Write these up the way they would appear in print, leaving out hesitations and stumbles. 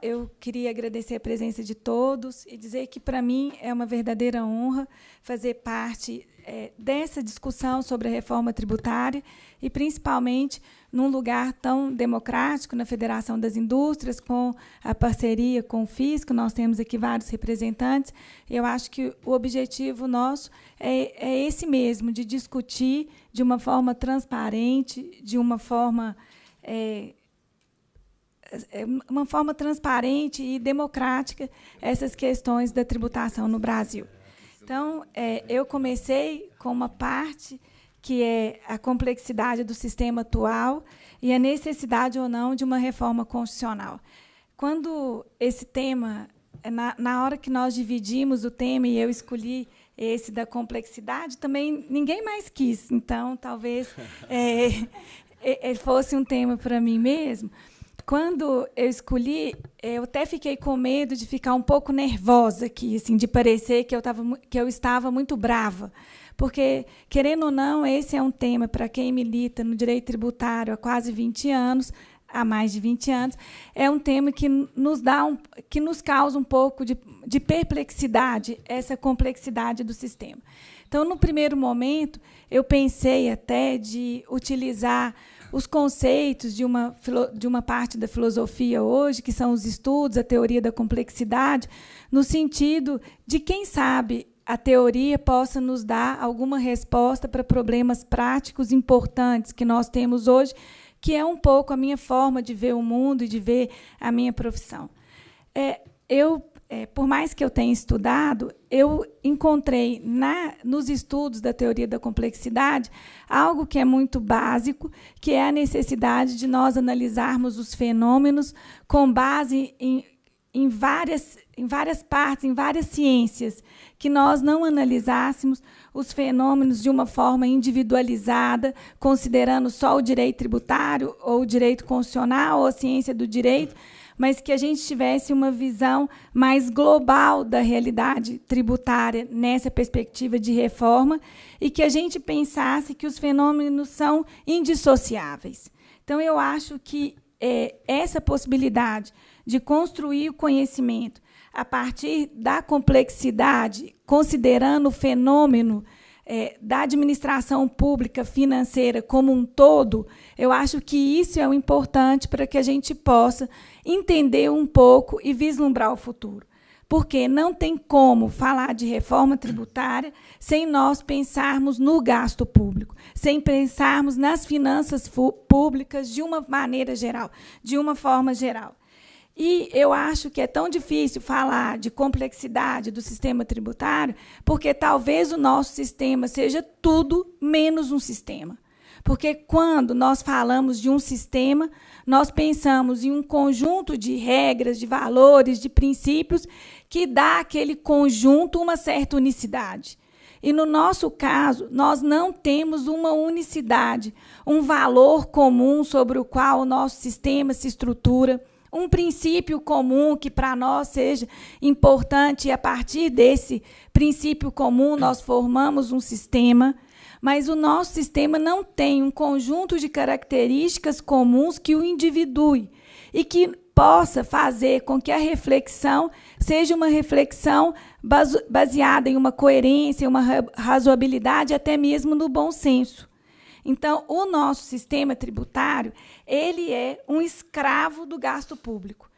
Eu queria agradecer a presença de todos e dizer que, para mim, é uma verdadeira honra fazer parte dessa discussão sobre a reforma tributária e, principalmente, num lugar tão democrático, na Federação das Indústrias, com a parceria com o Fisco. Nós temos aqui vários representantes. Eu acho que o objetivo nosso é esse mesmo, de discutir de uma forma transparente, de uma forma transparente e democrática essas questões da tributação no Brasil. Então, eu comecei com uma parte que é a complexidade do sistema atual e a necessidade ou não de uma reforma constitucional. Quando esse tema, na hora que nós dividimos o tema e eu escolhi esse da complexidade, também ninguém mais quis. Então, talvez fosse um tema para mim mesmo. Quando eu escolhi, eu até fiquei com medo de ficar um pouco nervosa aqui, assim, de parecer que eu estava muito brava. Porque, querendo ou não, esse é um tema para quem milita no direito tributário há quase 20 anos, há mais de 20 anos, é um tema que nos causa um pouco de perplexidade, essa complexidade do sistema. Então, no primeiro momento, eu pensei até de utilizar os conceitos de uma parte da filosofia hoje, que são os estudos, a teoria da complexidade, no sentido de, quem sabe, a teoria possa nos dar alguma resposta para problemas práticos importantes que nós temos hoje, que é um pouco a minha forma de ver o mundo e de ver a minha profissão. Por mais que eu tenha estudado, eu encontrei nos estudos da teoria da complexidade algo que é muito básico, que é a necessidade de nós analisarmos os fenômenos com base em várias partes, em várias ciências, que nós não analisássemos os fenômenos de uma forma individualizada, considerando só o direito tributário, ou o direito constitucional, ou a ciência do direito, mas que a gente tivesse uma visão mais global da realidade tributária nessa perspectiva de reforma e que a gente pensasse que os fenômenos são indissociáveis. Então, eu acho que essa possibilidade de construir o conhecimento a partir da complexidade, considerando o fenômeno da administração pública financeira como um todo, eu acho que isso é o importante para que a gente possa entender um pouco e vislumbrar o futuro. Porque não tem como falar de reforma tributária sem nós pensarmos no gasto público, sem pensarmos nas finanças públicas de uma maneira geral, de uma forma geral. E eu acho que é tão difícil falar de complexidade do sistema tributário, porque talvez o nosso sistema seja tudo menos um sistema. Porque quando nós falamos de um sistema, nós pensamos em um conjunto de regras, de valores, de princípios, que dá àquele conjunto uma certa unicidade. E, no nosso caso, nós não temos uma unicidade, um valor comum sobre o qual o nosso sistema se estrutura, um princípio comum que para nós seja importante, e a partir desse princípio comum nós formamos um sistema, mas o nosso sistema não tem um conjunto de características comuns que o individue e que possa fazer com que a reflexão seja uma reflexão baseada em uma coerência, uma razoabilidade, até mesmo no bom senso. Então, o nosso sistema tributário, ele é um escravo do gasto público.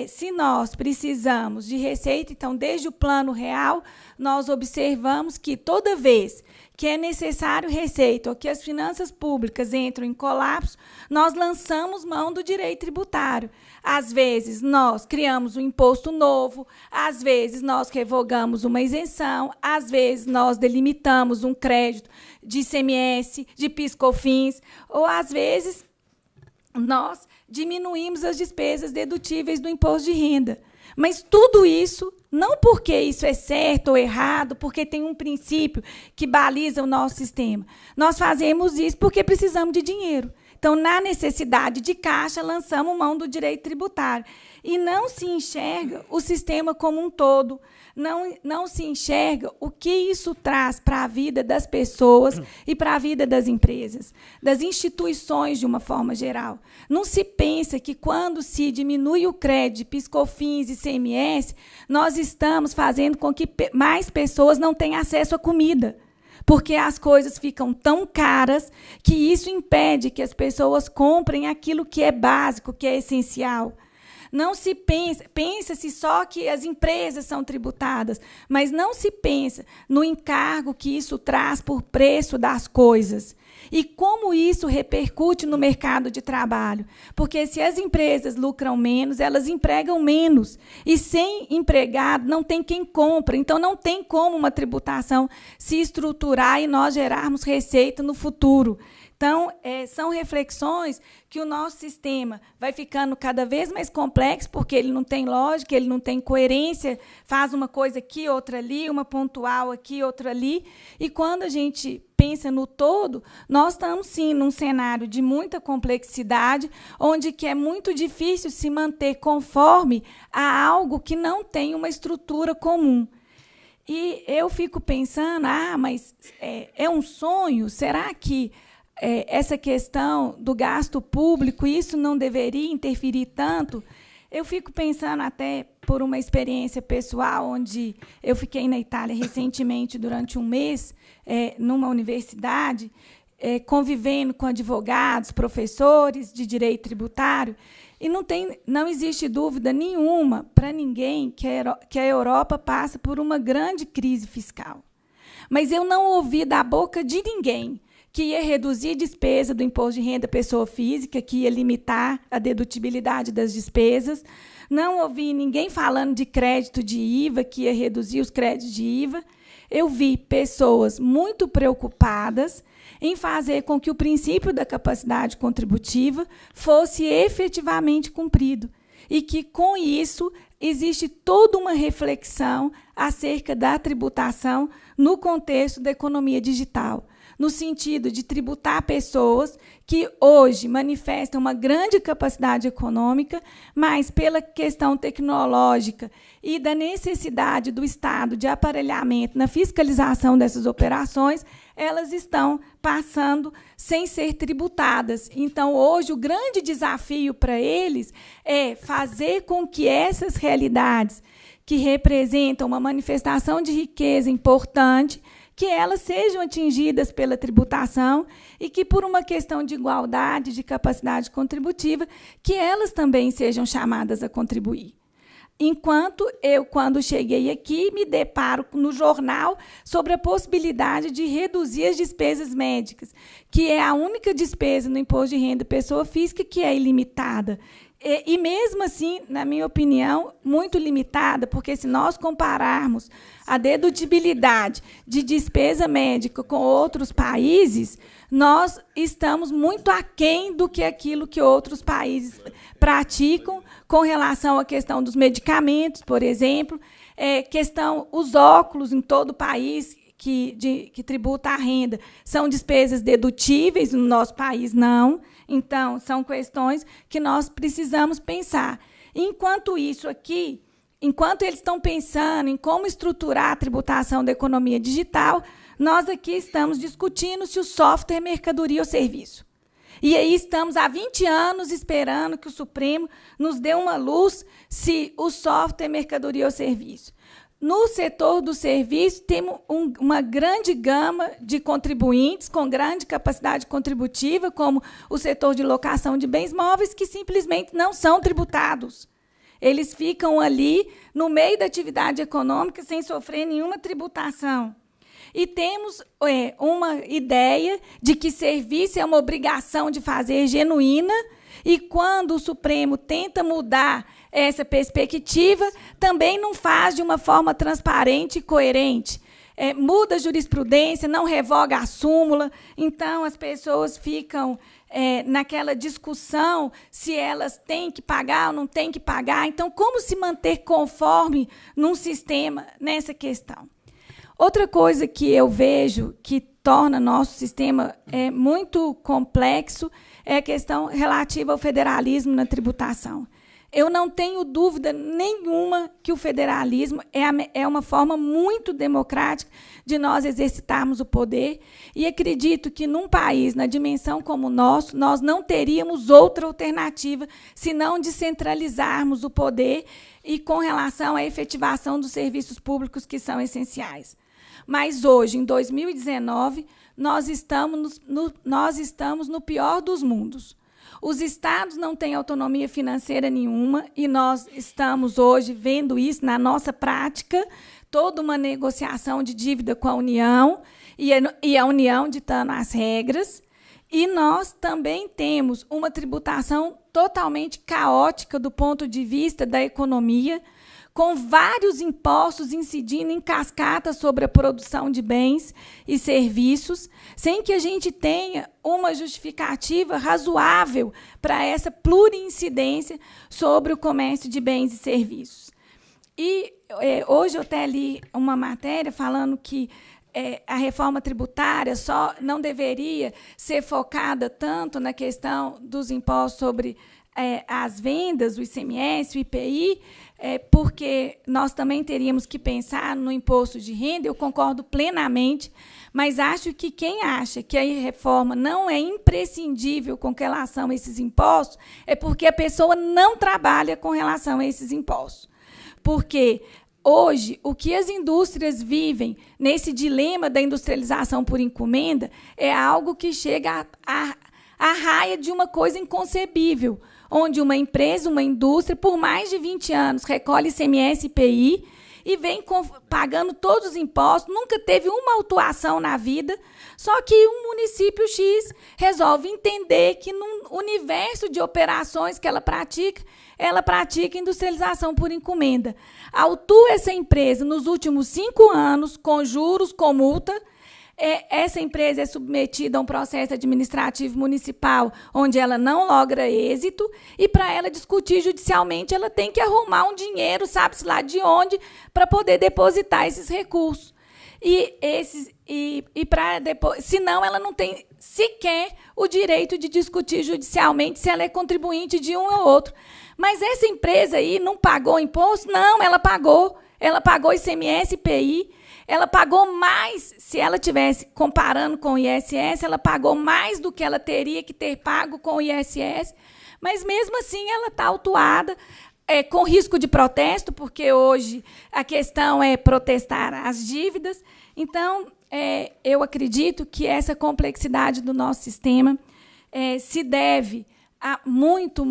Se nós precisamos de receita, então, desde o plano real, nós observamos que toda vez que é necessário receita ou que as finanças públicas entram em colapso, nós lançamos mão do direito tributário. Às vezes, nós criamos um imposto novo, às vezes, nós revogamos uma isenção, às vezes, nós delimitamos um crédito de ICMS, de PIS/COFINS, ou, às vezes, nós diminuímos as despesas dedutíveis do imposto de renda. Mas tudo isso Não porque isso é certo ou errado, porque tem um princípio que baliza o nosso sistema. Nós fazemos isso porque precisamos de dinheiro. Então, na necessidade de caixa, lançamos mão do direito tributário. E não se enxerga o sistema como um todo. Não se enxerga o que isso traz para a vida das pessoas e para a vida das empresas, das instituições de uma forma geral. Não se pensa que, quando se diminui o crédito, PiscoFins e ICMS, nós estamos fazendo com que mais pessoas não tenham acesso à comida, porque as coisas ficam tão caras que isso impede que as pessoas comprem aquilo que é básico, que é essencial. Não se pensa-se só que as empresas são tributadas, mas não se pensa no encargo que isso traz por preço das coisas. E como isso repercute no mercado de trabalho. Porque se as empresas lucram menos, elas empregam menos. E sem empregado, não tem quem compra. Então, não tem como uma tributação se estruturar e nós gerarmos receita no futuro. Então, são reflexões que o nosso sistema vai ficando cada vez mais complexo, porque ele não tem lógica, ele não tem coerência, faz uma coisa aqui, outra ali, uma pontual aqui, outra ali. E quando a gente pensa no todo, nós estamos, sim, num cenário de muita complexidade, onde que é muito difícil se manter conforme a algo que não tem uma estrutura comum. E eu fico pensando, mas é um sonho? Será que essa questão do gasto público, isso não deveria interferir tanto? Eu fico pensando, até por uma experiência pessoal, onde eu fiquei na Itália recentemente durante um mês, numa universidade, convivendo com advogados, professores de direito tributário, e não existe dúvida nenhuma para ninguém que a Europa passa por uma grande crise fiscal. Mas eu não ouvi da boca de ninguém que ia reduzir a despesa do imposto de renda pessoa física, que ia limitar a dedutibilidade das despesas. Não ouvi ninguém falando de crédito de IVA, que ia reduzir os créditos de IVA. Eu vi pessoas muito preocupadas em fazer com que o princípio da capacidade contributiva fosse efetivamente cumprido. E que, com isso, existe toda uma reflexão acerca da tributação no contexto da economia digital, no sentido de tributar pessoas que hoje manifestam uma grande capacidade econômica, mas pela questão tecnológica e da necessidade do Estado de aparelhamento na fiscalização dessas operações, elas estão passando sem ser tributadas. Então, hoje, o grande desafio para eles é fazer com que essas realidades, que representam uma manifestação de riqueza importante, que elas sejam atingidas pela tributação e que, por uma questão de igualdade, de capacidade contributiva, que elas também sejam chamadas a contribuir. Enquanto eu, quando cheguei aqui, me deparo no jornal sobre a possibilidade de reduzir as despesas médicas, que é a única despesa no imposto de renda pessoa física que é ilimitada. E mesmo assim, na minha opinião, muito limitada, porque se nós compararmos a dedutibilidade de despesa médica com outros países, nós estamos muito aquém do que aquilo que outros países praticam com relação à questão dos medicamentos, por exemplo, os óculos em todo o país que tributa a renda são despesas dedutíveis, no nosso país não. Então, são questões que nós precisamos pensar. Enquanto isso aqui, enquanto eles estão pensando em como estruturar a tributação da economia digital, nós aqui estamos discutindo se o software é mercadoria ou serviço. E aí estamos há 20 anos esperando que o Supremo nos dê uma luz se o software é mercadoria ou serviço. No setor do serviço, temos uma grande gama de contribuintes com grande capacidade contributiva, como o setor de locação de bens móveis, que simplesmente não são tributados. Eles ficam ali, no meio da atividade econômica, sem sofrer nenhuma tributação. E temos uma ideia de que serviço é uma obrigação de fazer genuína, e quando o Supremo tenta mudar essa perspectiva, também não faz de uma forma transparente e coerente. muda a jurisprudência, não revoga a súmula, então as pessoas ficam naquela discussão se elas têm que pagar ou não têm que pagar. Então, como se manter conforme num sistema nessa questão? Outra coisa que eu vejo que torna nosso sistema muito complexo é a questão relativa ao federalismo na tributação. Eu não tenho dúvida nenhuma que o federalismo é uma forma muito democrática de nós exercitarmos o poder, e acredito que, num país, na dimensão como o nosso, nós não teríamos outra alternativa senão descentralizarmos o poder e com relação à efetivação dos serviços públicos que são essenciais. Mas hoje, em 2019, nós estamos no pior dos mundos. Os estados não têm autonomia financeira nenhuma e nós estamos hoje vendo isso na nossa prática, toda uma negociação de dívida com a União e a União ditando as regras. E nós também temos uma tributação totalmente caótica do ponto de vista da economia, com vários impostos incidindo em cascata sobre a produção de bens e serviços, sem que a gente tenha uma justificativa razoável para essa pluriincidência sobre o comércio de bens e serviços. E hoje eu até li uma matéria falando que a reforma tributária só não deveria ser focada tanto na questão dos impostos sobre as vendas, o ICMS, o IPI, porque nós também teríamos que pensar no imposto de renda. Eu concordo plenamente, mas acho que quem acha que a reforma não é imprescindível com relação a esses impostos é porque a pessoa não trabalha com relação a esses impostos. Porque hoje, o que as indústrias vivem nesse dilema da industrialização por encomenda é algo que chega à raia de uma coisa inconcebível, onde uma empresa, uma indústria, por mais de 20 anos, recolhe ICMS e IPI e vem pagando todos os impostos, nunca teve uma autuação na vida, só que um município X resolve entender que, no universo de operações que ela pratica industrialização por encomenda. Autua essa empresa nos últimos 5 anos, com juros, com multa. Essa empresa é submetida a um processo administrativo municipal onde ela não logra êxito, e para ela discutir judicialmente, ela tem que arrumar um dinheiro, sabe-se lá de onde, para poder depositar esses recursos. Senão ela não tem sequer o direito de discutir judicialmente se ela é contribuinte de um ou outro. Mas essa empresa aí não pagou imposto? Não, ela pagou. Ela pagou ICMS e IPI. Ela pagou mais, se ela estivesse comparando com o ISS, ela pagou mais do que ela teria que ter pago com o ISS, mas, mesmo assim, ela está autuada, com risco de protesto, porque hoje a questão é protestar as dívidas. Então, eu acredito que essa complexidade do nosso sistema se deve muito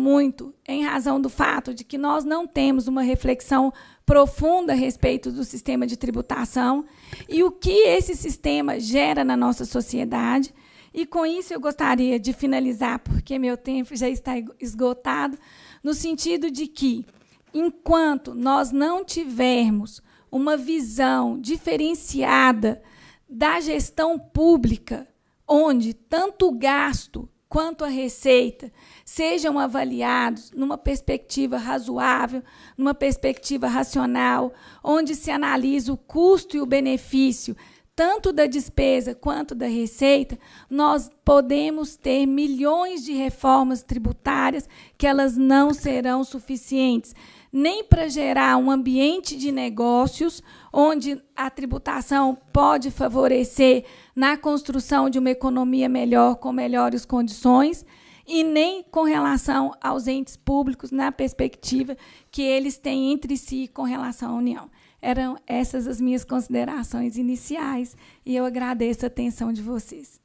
em razão do fato de que nós não temos uma reflexão profunda a respeito do sistema de tributação e o que esse sistema gera na nossa sociedade. E, com isso, eu gostaria de finalizar, porque meu tempo já está esgotado, no sentido de que, enquanto nós não tivermos uma visão diferenciada da gestão pública, onde tanto o gasto quanto a receita sejam avaliados numa perspectiva razoável, numa perspectiva racional, onde se analisa o custo e o benefício, tanto da despesa quanto da receita, nós podemos ter milhões de reformas tributárias que elas não serão suficientes, nem para gerar um ambiente de negócios onde a tributação pode favorecer na construção de uma economia melhor, com melhores condições, e nem com relação aos entes públicos, na perspectiva que eles têm entre si com relação à União. Eram essas as minhas considerações iniciais, e eu agradeço a atenção de vocês.